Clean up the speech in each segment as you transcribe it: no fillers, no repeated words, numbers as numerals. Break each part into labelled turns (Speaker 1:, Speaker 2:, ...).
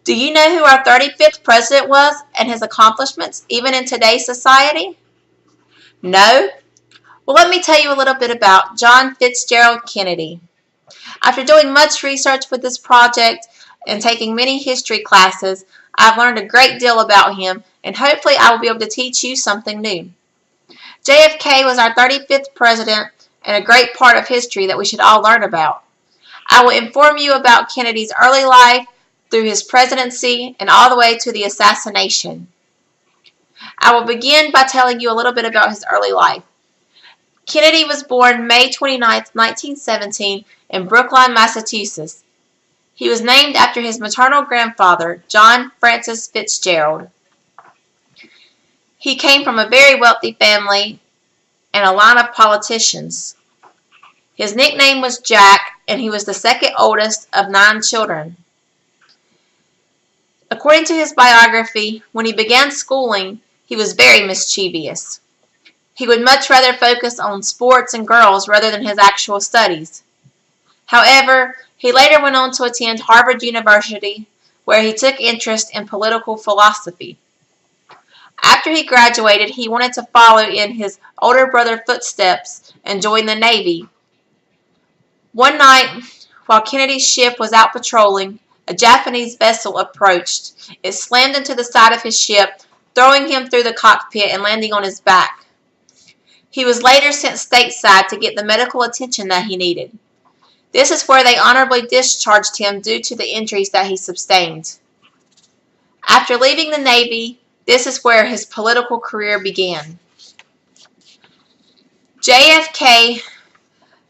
Speaker 1: Do you know who our 35th president was and his accomplishments, even in today's society? No? Well, let me tell you a little bit about John Fitzgerald Kennedy. After doing much research with this project and taking many history classes, I've learned a great deal about him, and hopefully I will be able to teach you something new. JFK was our 35th president and a great part of history that we should all learn about. I will inform you about Kennedy's early life through his presidency and all the way to the assassination. I will begin by telling you a little bit about his early life. Kennedy was born May 29, 1917 in Brookline, Massachusetts. He was named after his maternal grandfather, John Francis Fitzgerald. He came from a very wealthy family and a line of politicians. His nickname was Jack, and he was the second oldest of 9 children. According to his biography, when he began schooling, he was very mischievous. He would much rather focus on sports and girls rather than his actual studies. However, he later went on to attend Harvard University, where he took interest in political philosophy. After he graduated, he wanted to follow in his older brother's footsteps and join the Navy. One night, while Kennedy's ship was out patrolling, a Japanese vessel approached. It slammed into the side of his ship, throwing him through the cockpit and landing on his back. He was later sent stateside to get the medical attention that he needed. This is where they honorably discharged him due to the injuries that he sustained. After leaving the Navy, this is where his political career began. JFK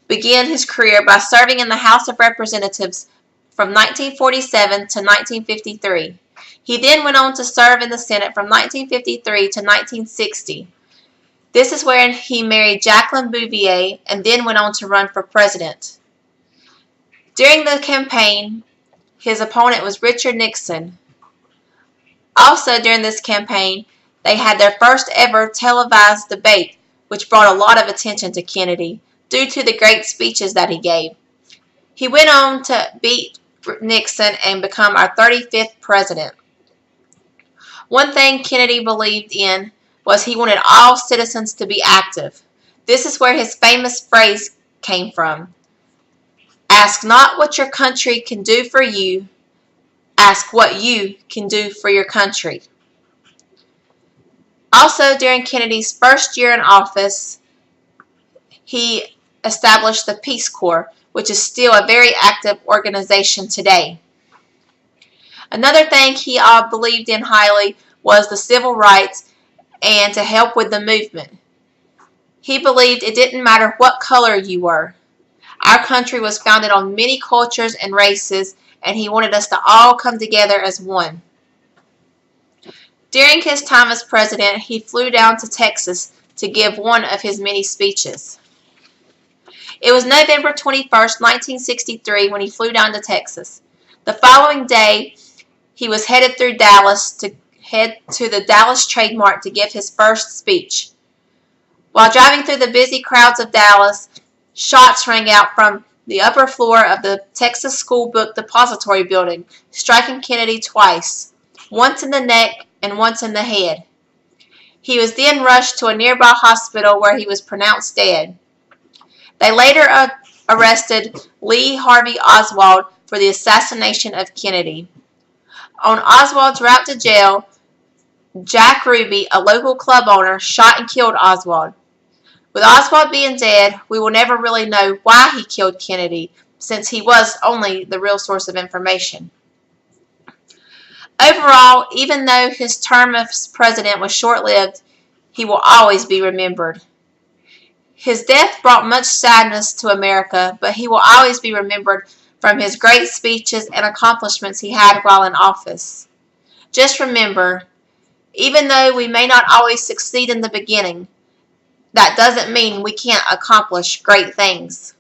Speaker 1: began his career by serving in the House of Representatives from 1947 to 1953. He then went on to serve in the Senate from 1953 to 1960. This is where he married Jacqueline Bouvier and then went on to run for president. During the campaign, his opponent was Richard Nixon. Also during this campaign, they had their first ever televised debate, which brought a lot of attention to Kennedy due to the great speeches that he gave. He went on to beat Nixon and become our 35th president. One thing Kennedy believed in was he wanted all citizens to be active. This is where his famous phrase came from. Ask not what your country can do for you, ask what you can do for your country. Also, during Kennedy's first year in office, he established the Peace Corps, which is still a very active organization today. Another thing he believed in highly was the civil rights and to help with the movement. He believed it didn't matter what color you were. Our country was founded on many cultures and races, and he wanted us to all come together as one. During his time as president, he flew down to Texas to give one of his many speeches. It was November 21st, 1963 when he flew down to Texas. The following day, he was headed through Dallas to head to the Dallas Trade Mart to give his first speech. While driving through the busy crowds of Dallas, shots rang out from the upper floor of the Texas School Book Depository building, striking Kennedy twice, once in the neck and once in the head. He was then rushed to a nearby hospital where he was pronounced dead. They later arrested Lee Harvey Oswald for the assassination of Kennedy. On Oswald's route to jail, Jack Ruby, a local club owner, shot and killed Oswald. With Oswald being dead, we will never really know why he killed Kennedy, since he was only the real source of information. Overall, even though his term as president was short-lived, he will always be remembered. His death brought much sadness to America, but he will always be remembered from his great speeches and accomplishments he had while in office. Just remember, even though we may not always succeed in the beginning, that doesn't mean we can't accomplish great things.